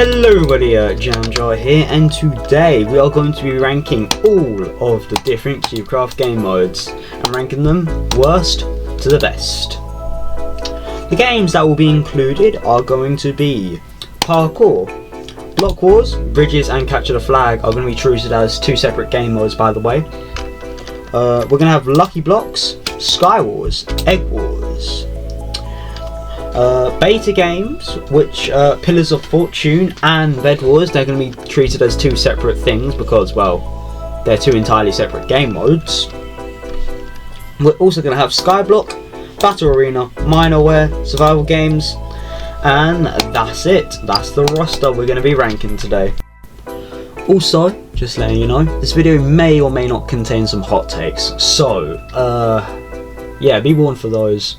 Hello everybody, Jamjar here, and today we are going to be ranking all of the different CubeCraft game modes and ranking them worst to the best. The games that will be included are going to be Parkour, Block Wars, Bridges and Capture the Flag are going to be treated as two separate game modes, by the way. We're going to have Lucky Blocks, Sky Wars, Egg Wars. Beta games, which Pillars of Fortune and Bed Wars, they're going to be treated as two separate things because, well, they're two entirely separate game modes. We're also going to have Skyblock, Battle Arena, Minerware, survival games, and that's it. That's the roster we're going to be ranking today. Also, just letting you know, this video may or may not contain some hot takes, so yeah, be warned for those.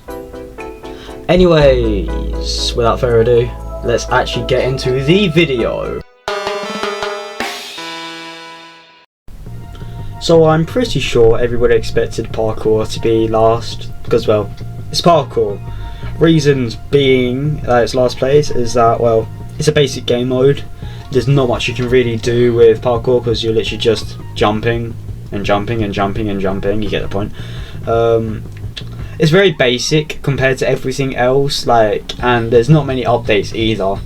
Anyways, without further ado, let's actually get into the video. So I'm pretty sure everybody expected Parkour to be last, because, well, it's Parkour. Reasons being its last place is that, well, it's a basic game mode. There's not much you can really do with Parkour because you're literally just jumping and jumping and jumping and jumping, you get the point. It's very basic compared to everything else, and there's not many updates either.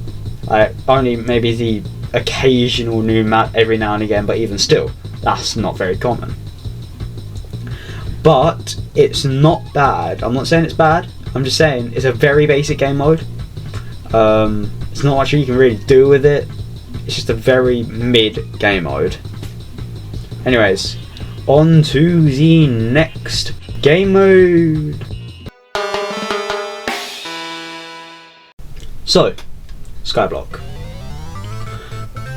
Only maybe the occasional new map every now and again, but even still, that's not very common. But it's not bad. I'm not saying it's bad, I'm just saying it's a very basic game mode. It's not much you can really do with it. It's just a very mid game mode. Anyways, on to the next game mode. So, Skyblock.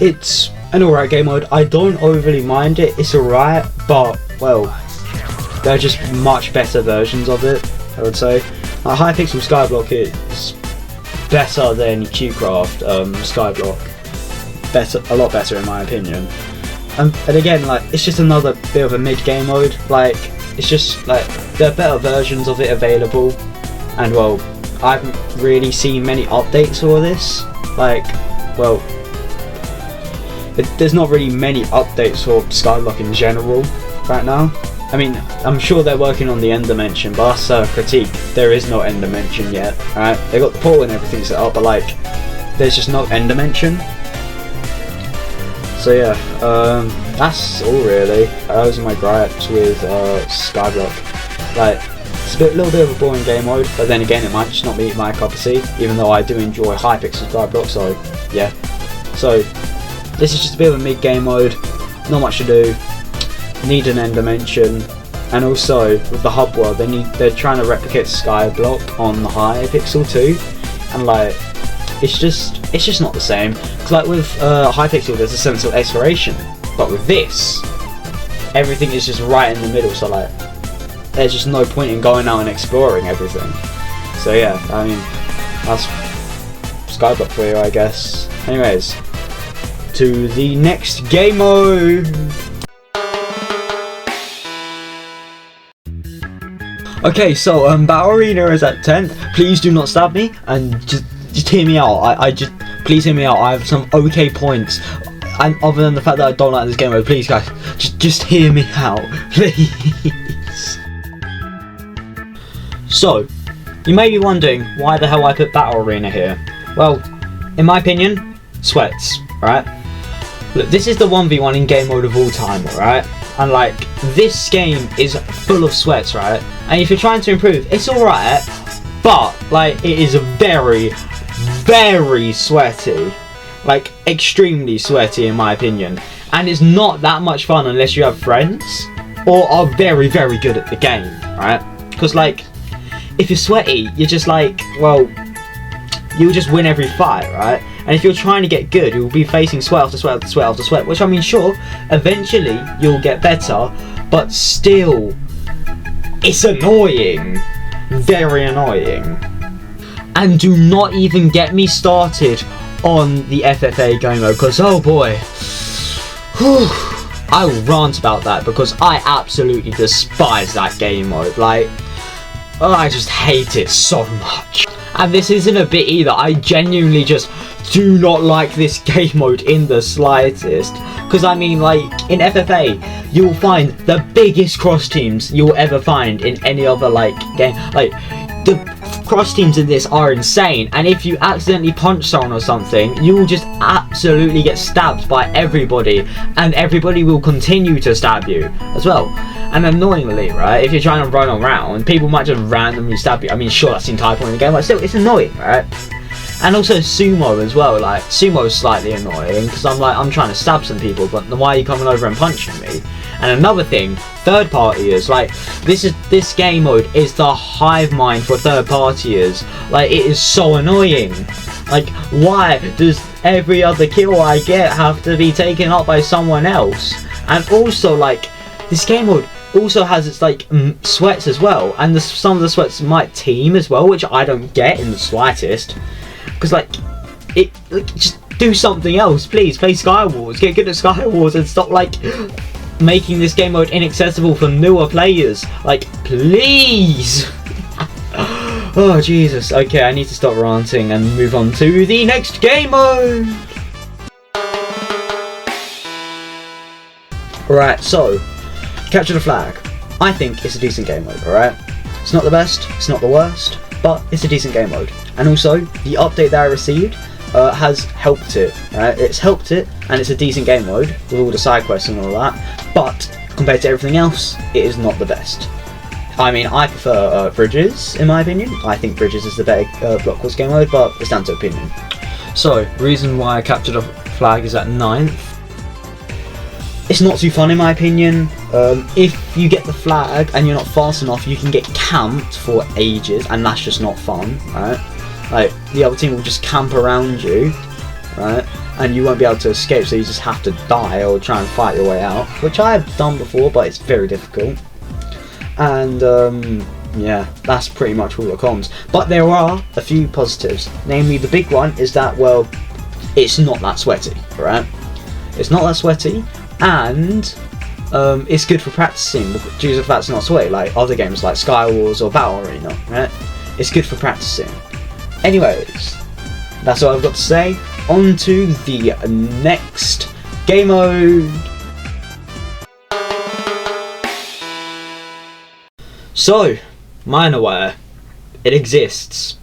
It's an alright game mode. I don't overly mind it. It's alright, but, well, there are just much better versions of it, I would say. Hypixel Skyblock is better than CubeCraft Skyblock. Better, a lot better in my opinion. And again, it's just another bit of a mid game mode. It's just there are better versions of it available, and, well, I haven't really seen many updates for this. Well, there's not really many updates for Skyblock in general right now. I mean, I'm sure they're working on the end dimension, but that's a critique. There is no end dimension yet. Alright, they got the portal and everything set up, but there's just no end dimension. So yeah, that's all really. Those are my gripes with Skyblock. It's a little bit of a boring game mode, but then again, it might just not be my cup of tea, even though I do enjoy Hypixel Skyblock, so yeah. So, this is just a bit of a mid game mode, not much to do, need an end dimension, and also, with the hub world, they're trying to replicate Skyblock on the Hypixel too, and it's just not the same. Because with Hypixel, there's a sense of exploration, but with this, everything is just right in the middle. So there's just no point in going out and exploring everything. So yeah, I mean, that's Skyblock for you, I guess. Anyways, to the next game mode. Okay, so Battle Arena is at 10th. Please do not stab me and just hear me out. Please hear me out. I have some okay points, and other than the fact that I don't like this game mode, please guys, just hear me out, please. So, you may be wondering why the hell I put Battle Arena here. Well, in my opinion, sweats, right? Look, this is the 1v1 in game mode of all time, right? And this game is full of sweats, right? And if you're trying to improve, it's alright, but it is very, very sweaty. Extremely sweaty in my opinion. And it's not that much fun unless you have friends or are very, very good at the game, right? Because if you're sweaty, you're just well, you'll just win every fight, right? And if you're trying to get good, you'll be facing sweat after sweat after sweat after sweat, which, I mean, sure, eventually you'll get better, but still, it's annoying. Very annoying. And do not even get me started on the FFA game mode, because, oh boy, I will rant about that, because I absolutely despise that game mode. Oh, I just hate it so much. And this isn't a bit either. I genuinely just do not like this game mode in the slightest. Because I mean, like, in FFA, you'll find the biggest cross teams you'll ever find in any other, like, game. Like, the cross teams in this are insane. And if you accidentally punch someone or something, you will just absolutely get stabbed by everybody. And everybody will continue to stab you as well. And annoyingly, right, if you're trying to run around, people might just randomly stab you. I mean, sure, that's the entire point of the game, but still, it's annoying, right? And also sumo as well. Like, sumo is slightly annoying because I'm trying to stab some people, but why are you coming over and punching me? And another thing, third partiers. Like, this game mode is the hive mind for third partiers. Like, it is so annoying. Like, why does every other kill I get have to be taken up by someone else? And also, like, this game mode also has its like sweats as well, and some of the sweats might team as well, which I don't get in the slightest. Because like, just do something else, please. Play Skywars, get good at Skywars, and stop like making this game mode inaccessible for newer players. Like, please. Oh Jesus. Okay, I need to stop ranting and move on to the next game mode. Right, so Capture the Flag. I think it's a decent game mode, alright? It's not the best, it's not the worst, but it's a decent game mode. And also, the update that I received has helped it, right? It's helped it, and it's a decent game mode with all the side quests and all that, but compared to everything else, it is not the best. I mean, I prefer Bridges, in my opinion. I think Bridges is the better block quest game mode, but it's down to opinion. So, reason why Capture the Flag is at 9th. It's not too fun in my opinion. If you get the flag and you're not fast enough, you can get camped for ages, and that's just not fun, right? Like, the other team will just camp around you, right? And you won't be able to escape, so you just have to die or try and fight your way out, which I have done before, but it's very difficult. And yeah, that's pretty much all the cons. But there are a few positives. Namely, the big one is that, well, it's not that sweaty, right? It's not that sweaty. And it's good for practicing due to the fact it's not sweaty like other games like Skywars or Battle Arena, right? It's good for practicing. Anyways, that's all I've got to say. On to the next game mode. So, Minerware. It exists.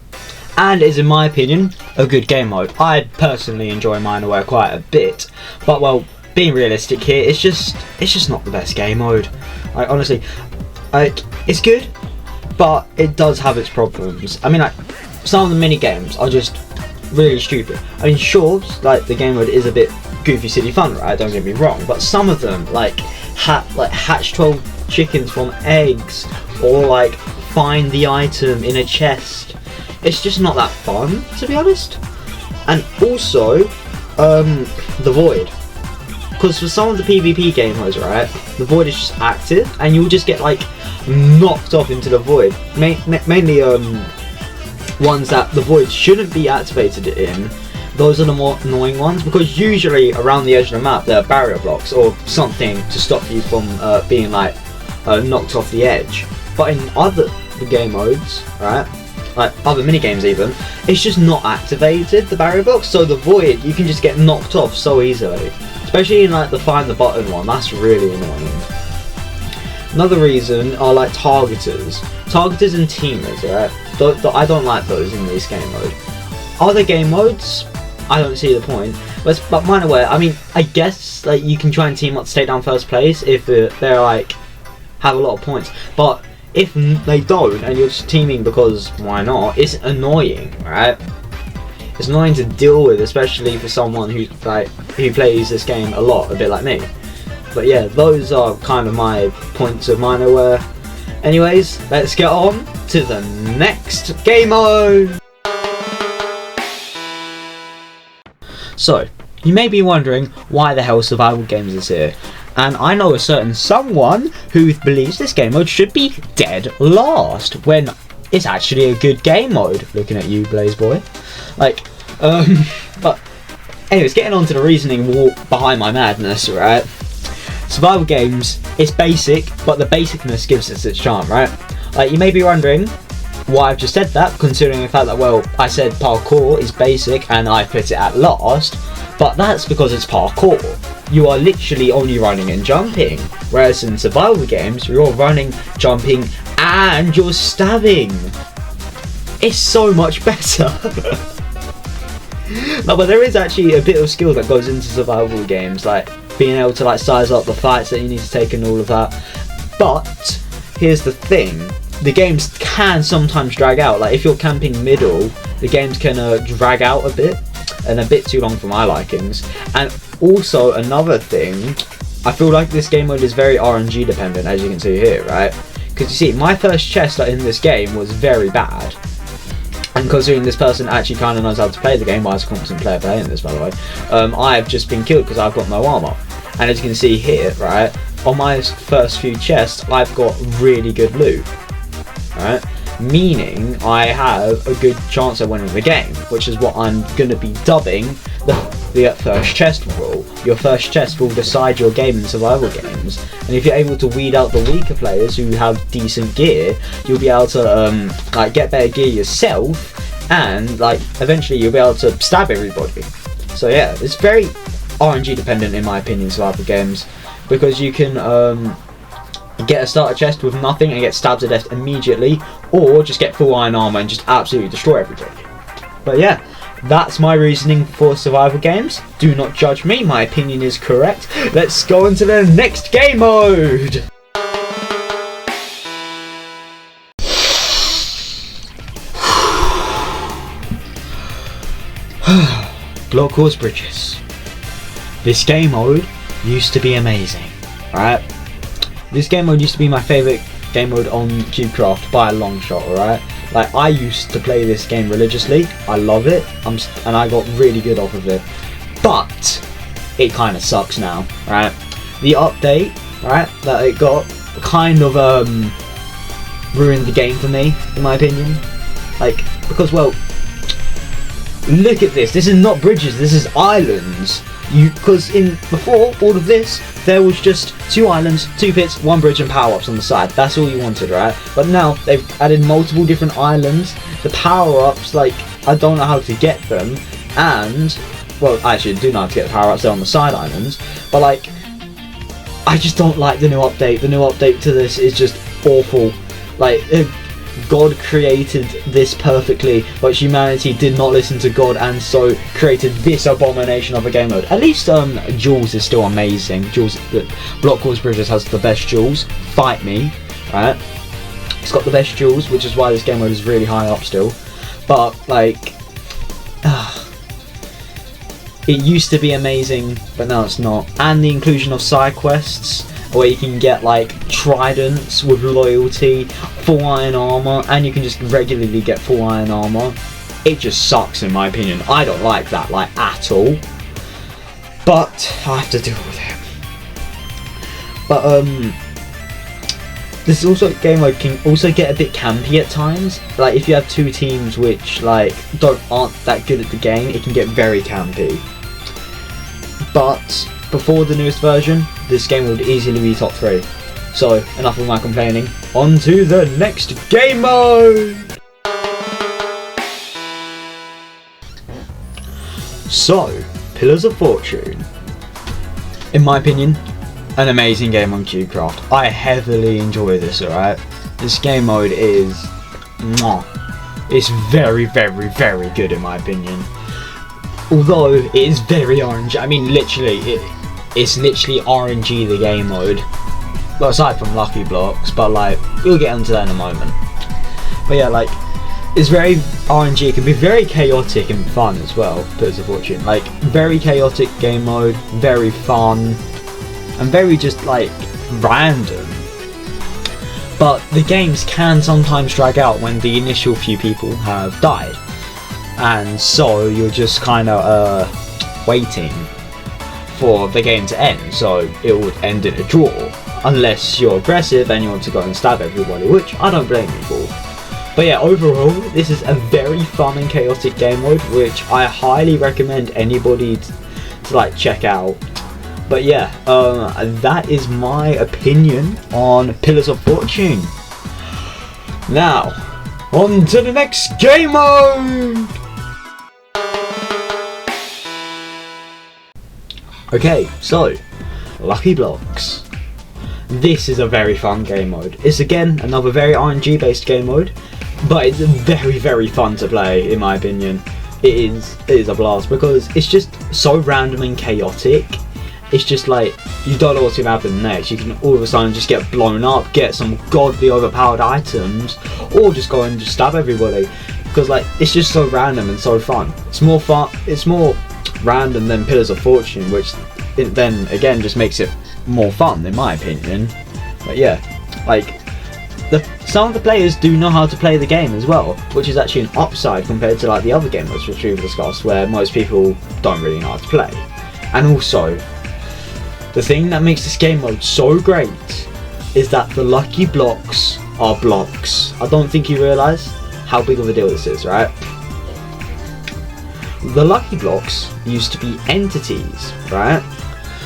And is, in my opinion, a good game mode. I personally enjoy Minerware quite a bit. But, well, being realistic here, it's just not the best game mode. Like, honestly, like, it's good, but it does have its problems. I mean, like, some of the mini games are just really stupid. I mean, sure, like, the game mode is a bit goofy, silly fun, right? Don't get me wrong, but some of them, like hatch 12 chickens from eggs, or like find the item in a chest. It's just not that fun, to be honest. And also, the Void. Because for some of the PvP game modes, right, the Void is just active, and you'll just get like knocked off into the Void. Mainly ones that the Void shouldn't be activated in. Those are the more annoying ones, because usually around the edge of the map there are barrier blocks or something to stop you from being like knocked off the edge. But in other game modes, right, like other mini games even, it's just not activated, the barrier blocks. So the Void, you can just get knocked off so easily. Especially in like the find the button one, that's really annoying. Another reason are like targeters and teamers, right? I don't like those in this game mode. Other game modes, I don't see the point. But Minerware, I mean, I guess like you can try and team up to take down first place if they're like have a lot of points. But if they don't and you're just teaming because why not? It's annoying, right? It's annoying to deal with, especially for someone who plays this game a lot, a bit like me. But yeah, those are kind of my points of Minerware. Anyways, let's get on to the next game mode. So, you may be wondering why the hell Survival Games is here. And I know a certain someone who believes this game mode should be dead last, when it's actually a good game mode. Looking at you, Blaze Boy. Like, but anyways, getting on to the reasoning behind my madness, right? Survival games, it's basic, but the basicness gives us its charm, right? Like, you may be wondering why I've just said that, considering the fact that, well, I said parkour is basic and I put it at last, but that's because it's parkour. You are literally only running and jumping, whereas in survival games, you're running, jumping, and you're stabbing. It's so much better. No, but there is actually a bit of skill that goes into survival games, like being able to like size up the fights that you need to take and all of that. But here's the thing, the games can sometimes drag out. Like if you're camping middle, the games can drag out a bit, and a bit too long for my likings. And also another thing, I feel like this game mode is very RNG dependent, as you can see here, right? Because you see, my first chest in this game was very bad. And considering this person actually kind of knows how to play the game, well, I was a competent player playing this, by the way, I've just been killed because I've got no armor. And as you can see here, right, on my first few chests, I've got really good loot, right? Meaning I have a good chance of winning the game, which is what I'm going to be dubbing the first chest rule. Your first chest will decide your game in survival games, and if you're able to weed out the weaker players who have decent gear, you'll be able to like get better gear yourself, and like eventually you'll be able to stab everybody. So yeah, it's very RNG dependent in my opinion, survival games, because you can get a starter chest with nothing and get stabbed to death immediately, or just get full iron armor and just absolutely destroy everybody. But yeah, that's my reasoning for survival games. Do not judge me, my opinion is correct. Let's go into the next game mode! Block Course Bridges. This game mode used to be amazing, right? This game mode used to be my favourite game mode on CubeCraft by a long shot, alright? Like, I used to play this game religiously, I love it, and I got really good off of it. But, it kind of sucks now, right? The update, right, that it got, kind of, ruined the game for me, in my opinion. Like, because, well, look at this is not bridges, this is islands. Because before all of this, there was just 2 islands, 2 pits, 1 bridge and power-ups on the side. That's all you wanted, right? But now, they've added multiple different islands. The power-ups, like, I don't know how to get them. And, well, actually I do know how to get the power-ups, they're on the side islands. But, like, I just don't like the new update. The new update to this is just awful. Like, God created this perfectly, but humanity did not listen to God and so created this abomination of a game mode. At least Jules is still amazing. Jules, Block Course Bridges has the best Jules. Fight me, right? It's got the best Jules, which is why this game mode is really high up still. But like, it used to be amazing, but now it's not. And the inclusion of side quests, where you can get like tridents with loyalty, full iron armor, and you can just regularly get full iron armor. It just sucks in my opinion. I don't like that, like, at all. But I have to deal with it. But this also game mode can also get a bit campy at times. Like if you have 2 teams which like aren't that good at the game, it can get very campy. But before the newest version, this game would easily be top 3. So, enough of my complaining. On to the next game mode! So, Pillars of Fortune. In my opinion, an amazing game on CubeCraft. I heavily enjoy this, alright? This game mode is... mwah. It's very, very, very good in my opinion. Although, it is very RNG. I mean, literally, it's literally RNG the game mode. Well, aside from lucky blocks, but like, we'll get into that in a moment. But yeah, like, it's very RNG. It can be very chaotic and fun as well, Pillars of Fortune. Like, very chaotic game mode, very fun, and very just like, random. But the games can sometimes drag out when the initial few people have died. And so you're just kind of waiting for the game to end, so it would end in a draw, unless you're aggressive and you want to go and stab everybody, which I don't blame you for. But yeah, overall, this is a very fun and chaotic game mode, which I highly recommend anybody to like check out. But yeah, that is my opinion on Pillars of Fortune. Now, on to the next game mode! Okay, so, Lucky Blocks. This is a very fun game mode. It's again another very RNG based game mode, but it's very, very fun to play in my opinion. It is a blast because it's just so random and chaotic. It's just like, you don't know what's going to happen next. You can all of a sudden just get blown up, get some godly overpowered items, or just go and just stab everybody. Because like, it's just so random and so fun. It's more fun, it's more random than Pillars of Fortune, which then again just makes it more fun in my opinion. But yeah, like, some of the players do know how to play the game as well, which is actually an upside compared to like the other game modes which we've discussed, where most people don't really know how to play. And also, the thing that makes this game mode so great is that the lucky blocks are blocks. I don't think you realise how big of a deal this is, right? The lucky blocks used to be entities, right?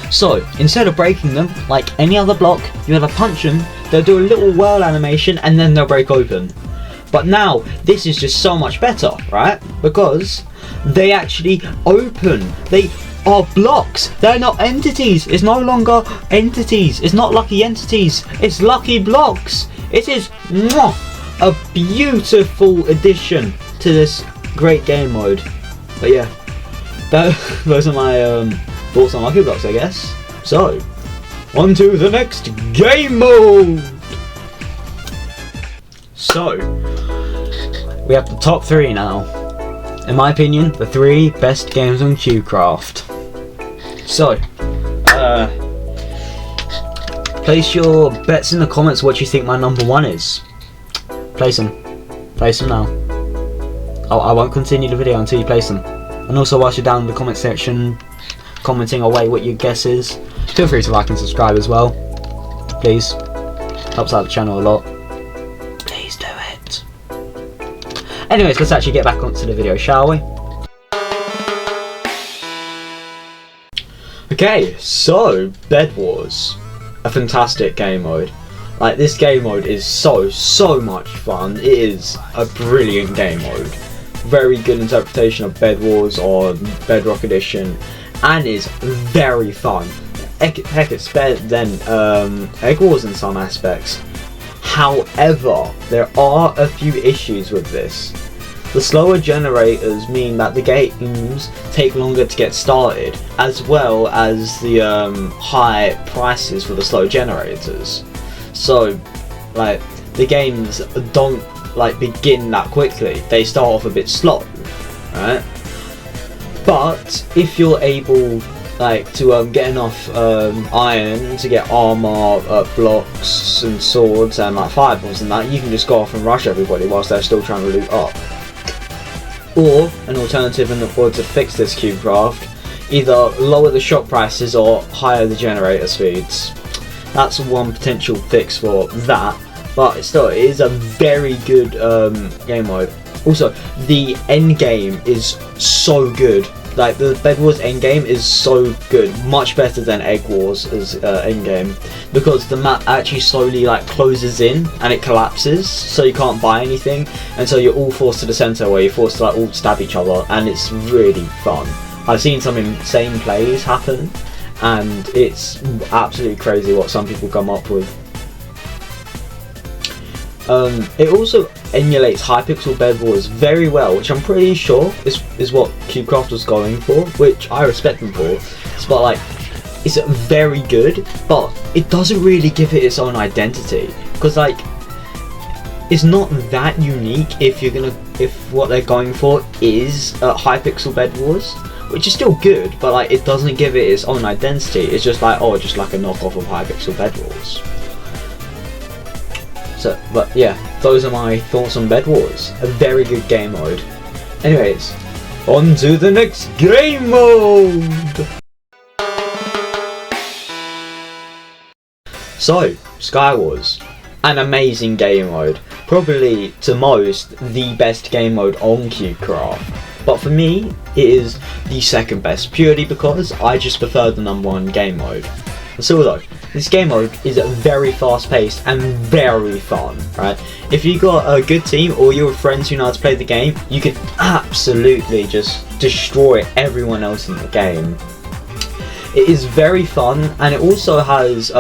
So, instead of breaking them, like any other block, you either punch them, they'll do a little whirl animation, and then they'll break open. But now, this is just so much better, right? Because they actually open. They are blocks. They're not entities. It's no longer entities. It's not lucky entities. It's lucky blocks. It is a beautiful addition to this great game mode. But yeah, those are my thoughts on lucky blocks, I guess. So, on to the next game mode. So, we have the top 3 now. In my opinion, the 3 best games on CubeCraft. So, place your bets in the comments what you think my number 1 is. Place them now. I won't continue the video until you place them. And also, whilst you're down in the comment section commenting away what your guess is, feel free to like and subscribe as well. Please. Helps out the channel a lot. Please do it. Anyways, let's actually get back onto the video, shall we? Okay, so Bed Wars, a fantastic game mode. Like, this game mode is so much fun. It is a brilliant game mode. Very good interpretation of Bed Wars on Bedrock Edition, and is very fun. Heck, it's better than Egg Wars in some aspects. However, there are a few issues with this. The slower generators mean that the games take longer to get started, as well as the high prices for the slow generators. So, like, the games don't like begin that quickly. They start off a bit slow, right? But if you're able, like, to get enough iron to get armor, blocks and swords and like fireballs and that, you can just go off and rush everybody whilst they're still trying to loot up. Or an alternative in order to fix this CubeCraft, either lower the shop prices or higher the generator speeds. That's one potential fix for that, but still, it is a very good game mode. Also, the end game is so good. Like, the Bed Wars end game is so good, much better than Egg Wars as end game, because the map actually slowly like closes in and it collapses, so you can't buy anything, and so you're all forced to the center where you're forced to like all stab each other, and it's really fun. I've seen some insane plays happen, and it's absolutely crazy what some people come up with. It also emulates Hypixel Bed Wars very well, which I'm pretty sure is what CubeCraft was going for, which I respect them for. But like, it's very good, but it doesn't really give it its own identity, because like, it's not that unique if what they're going for is Hypixel Bed Wars, which is still good, but like, it doesn't give it its own identity. It's just like, oh, just like a knockoff of Hypixel Bed Wars. So, but yeah, those are my thoughts on Bed Wars. A very good game mode. Anyways, on to the next game mode! So, Sky Wars. An amazing game mode. Probably, to most, the best game mode on CubeCraft. But for me, it is the second best, purely because I just prefer the #1 game mode. So though, this game mode is very fast paced and very fun, right? If you got a good team or you're with friends who know how to play the game, you can absolutely just destroy everyone else in the game. It is very fun, and it also has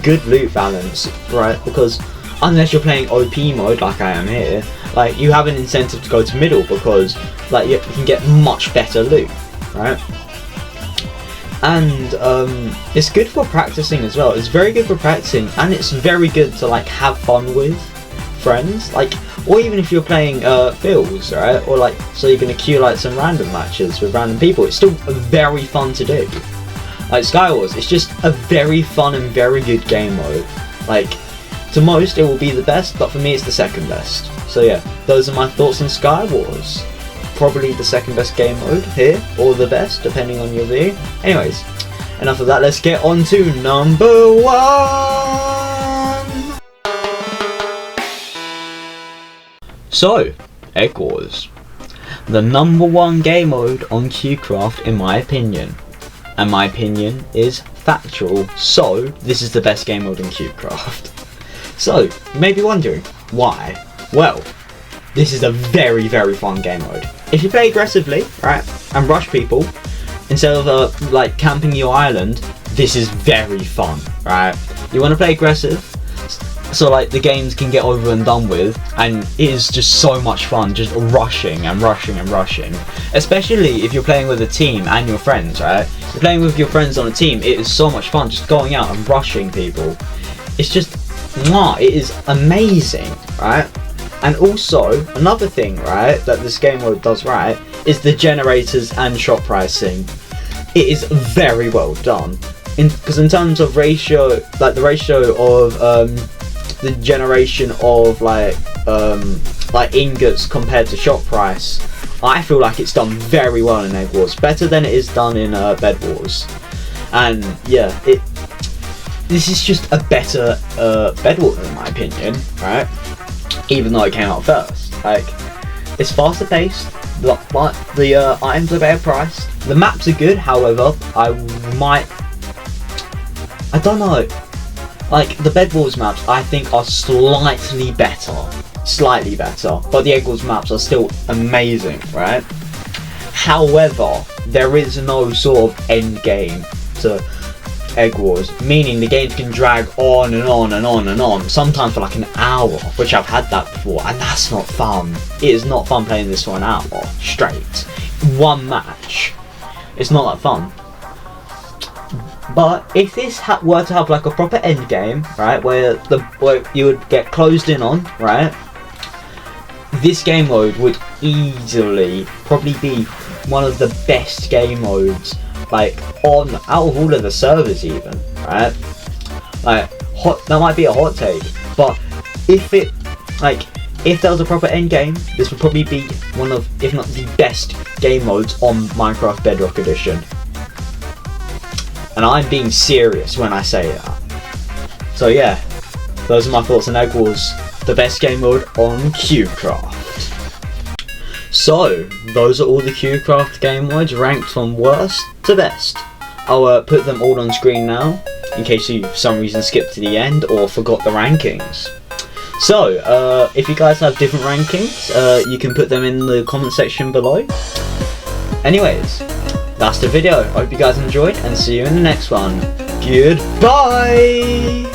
good loot balance, right? Because unless you're playing OP mode like I am here, like you have an incentive to go to middle because like you can get much better loot, right? And it's good for practicing as well. It's very good for practicing, and it's very good to like have fun with friends, like, or even if you're playing fills, right? Or like, so you can accumulate some random matches with random people. It's still very fun to do. Like Skywars, it's just a very fun and very good game mode. Like, to most it will be the best, but for me it's the second best. So yeah, those are my thoughts on Skywars. Probably the second best game mode here, or the best, depending on your view. Anyways, enough of that, let's get on to number 1! So, Egg Wars. The number 1 game mode on CubeCraft in my opinion. And my opinion is factual, so this is the best game mode in CubeCraft. So, you may be wondering, why? Well, this is a very, very fun game mode. If you play aggressively, right, and rush people, instead of like camping your island, this is very fun, right? You want to play aggressive, so like the games can get over and done with, and it is just so much fun, just rushing and rushing and rushing. Especially if you're playing with a team and your friends, right? If you're playing with your friends on a team, it is so much fun just going out and rushing people. It's just, it is amazing, right? And also, another thing, right, that this game mode does right, is the generators and shop pricing. It is very well done. Because in terms of ratio, like the ratio of the generation of like ingots compared to shop price, I feel like it's done very well in Egg Wars. Better than it is done in Bed Wars. And yeah, this is just a better Bed Wars in my opinion, right? Even though it came out first. Like, it's faster paced, the items are better priced, the maps are good, however, I don't know, like the Bed Wars maps I think are slightly better, but the Egg Wars maps are still amazing, right? However, there is no sort of end game to Egg Wars, meaning the games can drag on and on and on and on, sometimes for like an hour, which I've had that before, and that's not fun. It is not fun playing this for an hour straight. One match. It's not that fun. But if this were to have like a proper end game, right, where you would get closed in on, right, this game mode would easily probably be one of the best game modes, like out of all of the servers even, right? Like that might be a hot take, but if there was a proper end game, this would probably be one of, if not the best game modes on Minecraft Bedrock Edition. And I'm being serious when I say that. So yeah, those are my thoughts on Egg Wars, the best game mode on CubeCraft. So, those are all the CubeCraft game modes ranked from worst to best. I'll put them all on screen now, in case you for some reason skipped to the end or forgot the rankings. So, if you guys have different rankings, you can put them in the comment section below. Anyways, that's the video. I hope you guys enjoyed, and see you in the next one. Goodbye!